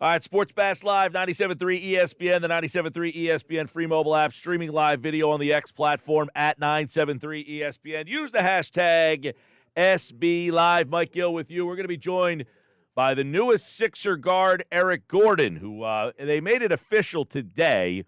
All right, Sports Bass Live, 97.3 ESPN, the 97.3 ESPN free mobile app, streaming live video on the X platform at 973 ESPN. Use the hashtag SB Live. Mike Gill with you. We're going to be joined by the newest Sixer guard, Eric Gordon, who they made it official today.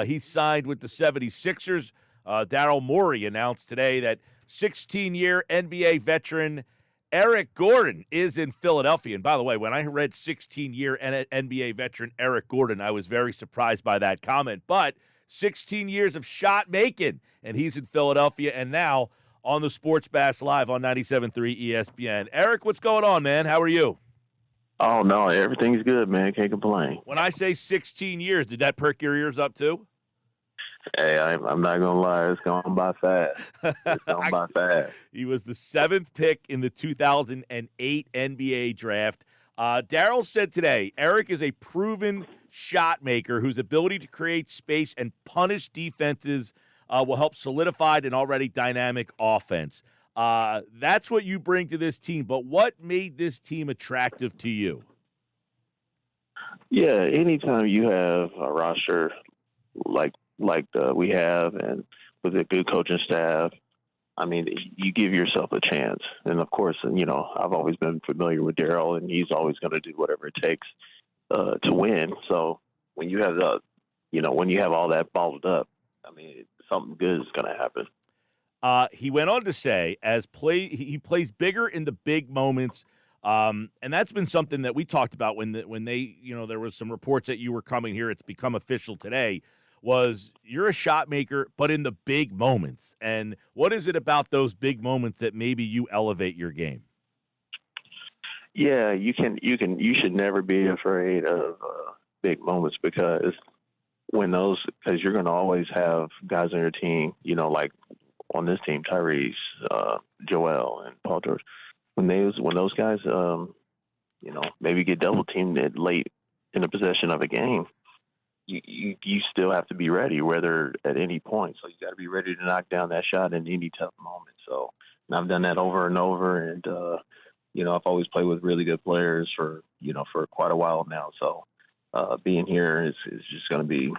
He signed with the 76ers. Daryl Morey announced today that 16-year NBA veteran Eric Gordon is in Philadelphia. And by the way, when I read 16-year NBA veteran Eric Gordon, I was very surprised by that comment. But 16 years of shot making, and he's in Philadelphia and now on the Sports Bass Live on 97.3 ESPN. Eric, what's going on, man? How are you? Oh, no, everything's good, man. Can't complain. When I say 16 years, did that perk your ears up too? Hey, I'm not going to lie. It's gone by fast. It's gone by fast. He was the 7th pick in the 2008 NBA draft. Daryl said today, Eric is a proven shot maker whose ability to create space and punish defenses will help solidify an already dynamic offense. That's what you bring to this team. But what made this team attractive to you? Yeah, anytime you have a roster like we have, and with a good coaching staff, I mean, you give yourself a chance. And of course, I've always been familiar with Daryl, and he's always going to do whatever it takes to win. So when you have when you have all that balled up, I mean, something good is going to happen. He went on to say, he plays bigger in the big moments, and that's been something that we talked about when they there was some reports that you were coming here. It's become official today. Was you're a shot maker, but in the big moments. And what is it about those big moments that maybe you elevate your game? Yeah, you should never be afraid of big moments because you're going to always have guys on your team, like on this team, Tyrese, Joel, and Paul George. When those guys, maybe get double teamed late in the possession of a game, you still have to be ready, whether at any point. So you got to be ready to knock down that shot in any tough moment. So I've done that over and over, and I've always played with really good players for quite a while now. So being here is just going to be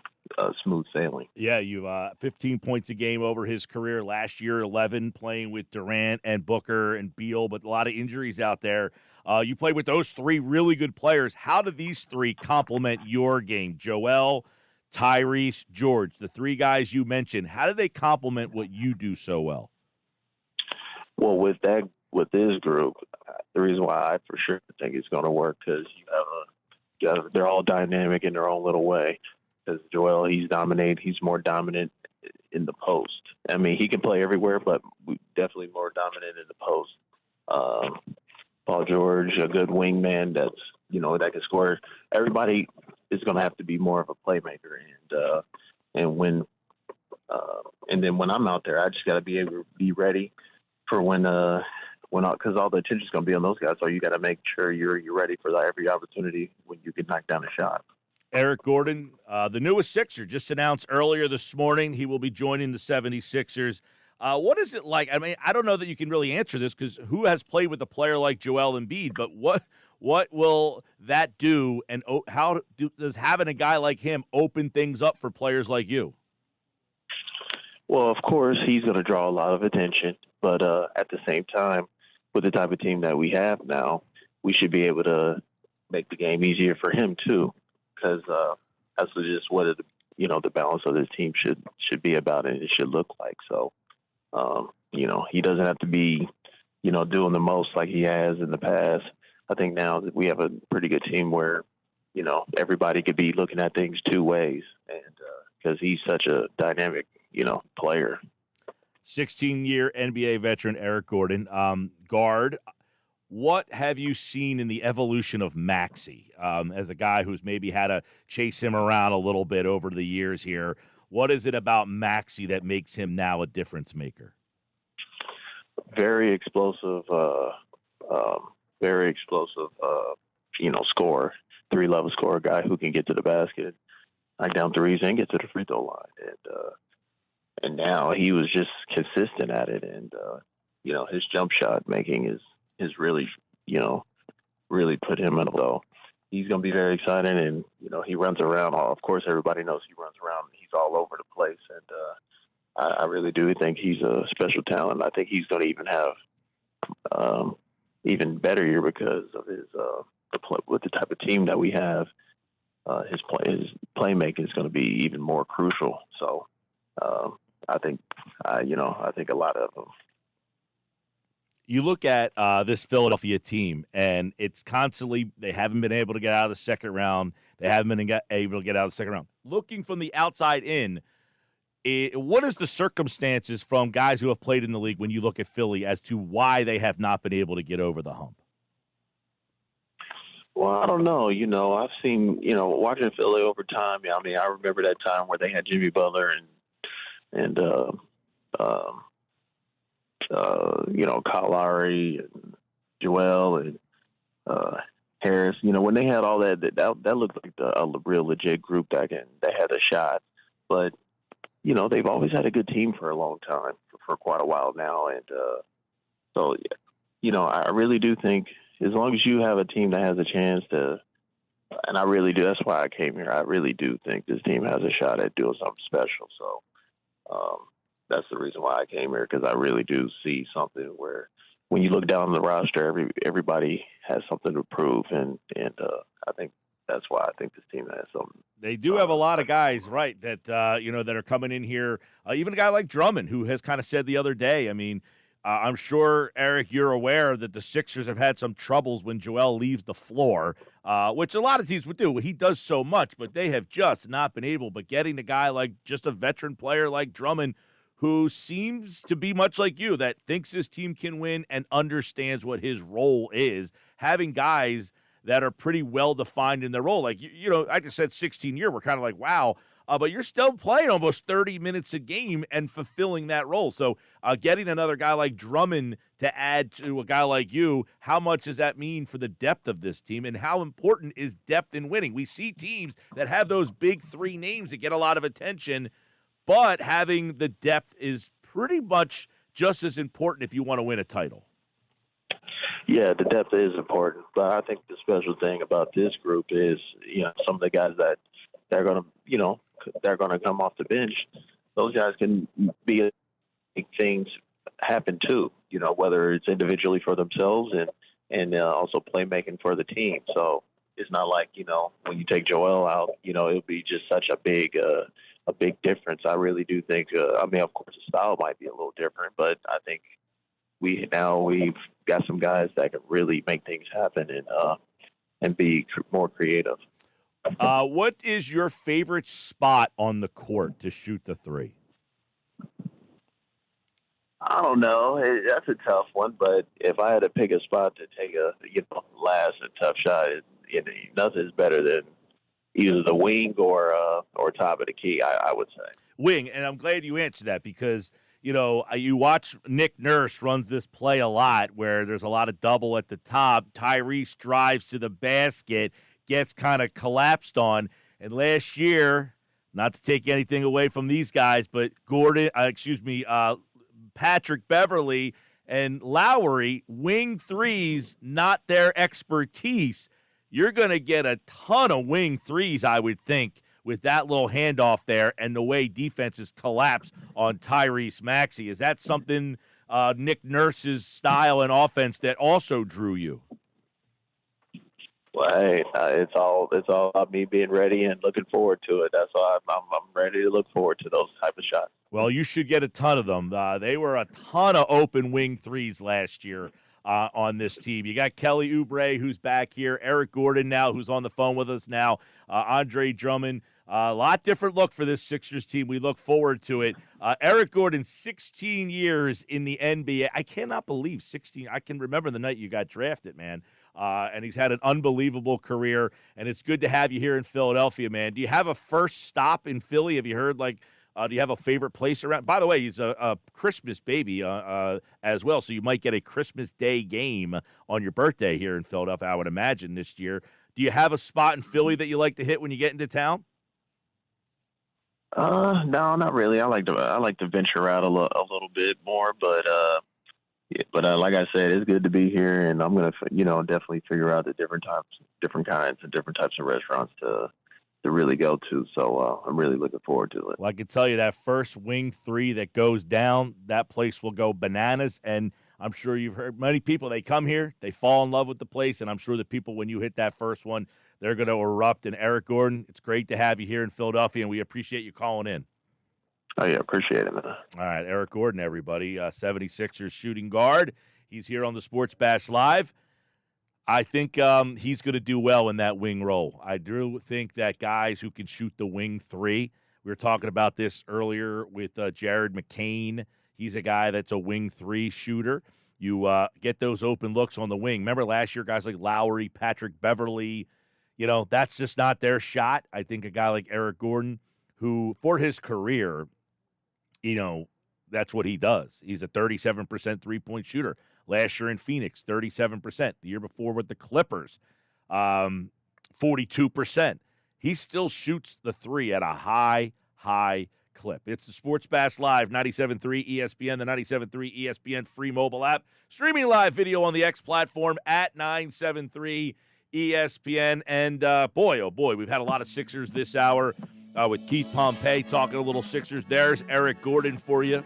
smooth sailing. Yeah, you 15 points a game over his career. Last year, 11 playing with Durant and Booker and Beal, but a lot of injuries out there. You played with those three really good players. How do these three complement your game? Joel, Tyrese, George, the three guys you mentioned, how do they complement what you do so well? Well, with this group, the reason why I for sure think it's going to work because they're all dynamic in their own little way. Because Joel, he's more dominant in the post. I mean, he can play everywhere, but definitely more dominant in the post. Paul George, a good wingman that can score. Everybody is going to have to be more of a playmaker, and then when I'm out there, I just got to be able to be ready for because all the attention is going to be on those guys. So you got to make sure you're ready for every opportunity when you can knock down a shot. Eric Gordon, the newest Sixer, just announced earlier this morning he will be joining the 76ers. What is it like? I mean, I don't know that you can really answer this because who has played with a player like Joel Embiid, but what will that do, and how does having a guy like him open things up for players like you? Well, of course, he's going to draw a lot of attention, but at the same time, with the type of team that we have now, we should be able to make the game easier for him too. Because that's just what the balance of this team should be about, and it should look like. So, he doesn't have to be, doing the most like he has in the past. I think now that we have a pretty good team where, everybody could be looking at things two ways, and because he's such a dynamic, player. 16-year NBA veteran Eric Gordon, guard. What have you seen in the evolution of Maxey as a guy who's maybe had to chase him around a little bit over the years here? What is it about Maxey that makes him now a difference maker? Very explosive, scorer, three-level scorer, guy who can get to the basket, knock down threes, and get to the free throw line. And now he was just consistent at it, and his jump shot making is really, really put him in a low. he's going to be very exciting. And he runs around. Of course, everybody knows he runs around. He's all over the place, and I really do think he's a special talent. I think he's going to even have even better year because of his with the type of team that we have. His playmaking is going to be even more crucial. So I think I think a lot of them. You look at this Philadelphia team, and it's constantly they haven't been able to get out of the second round. They haven't been able to get out of the second round. Looking from the outside in, what is the circumstances from guys who have played in the league when you look at Philly as to why they have not been able to get over the hump? Well, I don't know. I've seen, watching Philly over time. I mean, I remember that time where they had Jimmy Butler and Kyle Lowry and Joel and Harris. When they had all that looked like a real legit group that had a shot. But they've always had a good team for a long time, for quite a while now, and so I really do think as long as you have a team that has a chance to, and I really do. That's why I came here. I really do think this team has a shot at doing something special. So that's the reason why I came here, because I really do see something where when you look down the roster, everybody has something to prove, and I think that's why I think this team has something. They do have a lot of guys, right, that that are coming in here. Even a guy like Drummond, who has kind of said the other day, I mean, I'm sure, Eric, you're aware that the Sixers have had some troubles when Joel leaves the floor, which a lot of teams would do. He does so much, but they have just not been able. But getting a guy like just a veteran player like Drummond, who seems to be much like you, that thinks his team can win and understands what his role is, having guys that are pretty well-defined in their role. Like, I just said 16-year. We're kind of like, wow. But you're still playing almost 30 minutes a game and fulfilling that role. So getting another guy like Drummond to add to a guy like you, how much does that mean for the depth of this team, and how important is depth in winning? We see teams that have those big three names that get a lot of attention, but having the depth is pretty much just as important if you want to win a title. Yeah, the depth is important, but I think the special thing about this group is, some of the guys that they're going to come off the bench. Those guys can make things happen too. Whether it's individually for themselves and also playmaking for the team. So it's not like when you take Joel out, it'll be just such a big difference. I really do think. Of course, the style might be a little different, but I think we've got some guys that can really make things happen and be more creative. What is your favorite spot on the court to shoot the three? I don't know. That's a tough one, but if I had to pick a spot to take a last and tough shot, nothing's better than either the wing or top of the key. I would say wing, and I'm glad you answered that because you watch Nick Nurse runs this play a lot where there's a lot of double at the top. Tyrese drives to the basket, gets kind of collapsed on. And last year, not to take anything away from these guys, but Patrick Beverly and Lowry, wing threes, not their expertise. You're going to get a ton of wing threes, I would think, with that little handoff there and the way defenses collapse on Tyrese Maxey. Is that something Nick Nurse's style and offense that also drew you? Well, hey, it's all about me being ready and looking forward to it. That's why I'm ready to look forward to those type of shots. Well, you should get a ton of them. They were a ton of open wing threes last year on this team. You got Kelly Oubre, who's back here, Eric Gordon now, who's on the phone with us now, Andre Drummond. A lot different look for this Sixers team. We look forward to it. Eric Gordon, 16 years in the NBA. I cannot believe 16. I can remember the night you got drafted, man. And he's had an unbelievable career, and it's good to have you here in Philadelphia, man. Do you have a first stop in Philly? Have you heard, do you have a favorite place around? By the way, he's a Christmas baby as well, so you might get a Christmas Day game on your birthday here in Philadelphia, I would imagine, this year. Do you have a spot in Philly that you like to hit when you get into town? No, not really. I like to venture out a little bit more, but Yeah, but like I said, it's good to be here, and I'm gonna, definitely figure out the different types of restaurants to really go to. So I'm really looking forward to it. Well, I can tell you that first Wing 3 that goes down, that place will go bananas. And I'm sure you've heard many people, they come here, they fall in love with the place. And I'm sure the people, when you hit that first one, they're going to erupt. And Eric Gordon, it's great to have you here in Philadelphia, and we appreciate you calling in. Oh, yeah, appreciate it, man. All right, Eric Gordon, everybody, 76ers shooting guard. He's here on the Sports Bash Live. I think he's going to do well in that wing role. I do think that guys who can shoot the wing 3, we were talking about this earlier with Jared McCain. He's a guy that's a wing 3 shooter. You get those open looks on the wing. Remember last year, guys like Lowry, Patrick Beverly, that's just not their shot. I think a guy like Eric Gordon, who for his career, that's what he does. He's a 37% three-point shooter. Last year in Phoenix, 37%. The year before with the Clippers, 42%. He still shoots the 3 at a high clip. It's the Sports Bash Live, 97.3 ESPN, the 97.3 ESPN free mobile app. Streaming live video on the X platform at 973 ESPN. And boy, oh boy, we've had a lot of Sixers this hour with Keith Pompey talking a little Sixers. There's Eric Gordon for you.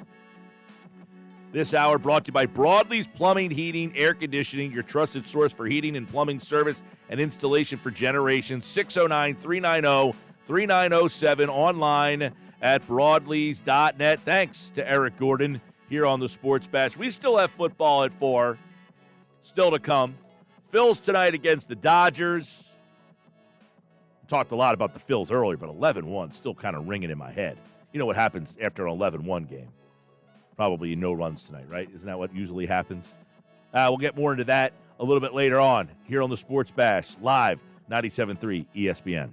This hour brought to you by Broadlee's Plumbing, Heating, Air Conditioning, your trusted source for heating and plumbing service and installation for generations. 609-390-3907, online at broadlees.net. Thanks to Eric Gordon here on the Sports Bash. We still have football at 4, still to come. Phils tonight against the Dodgers. Talked a lot about the Phils earlier, but 11-1 still kind of ringing in my head. You know what happens after an 11-1 game? Probably no runs tonight, right? Isn't that what usually happens? We'll get more into that a little bit later on here on the Sports Bash, live 97.3 ESPN.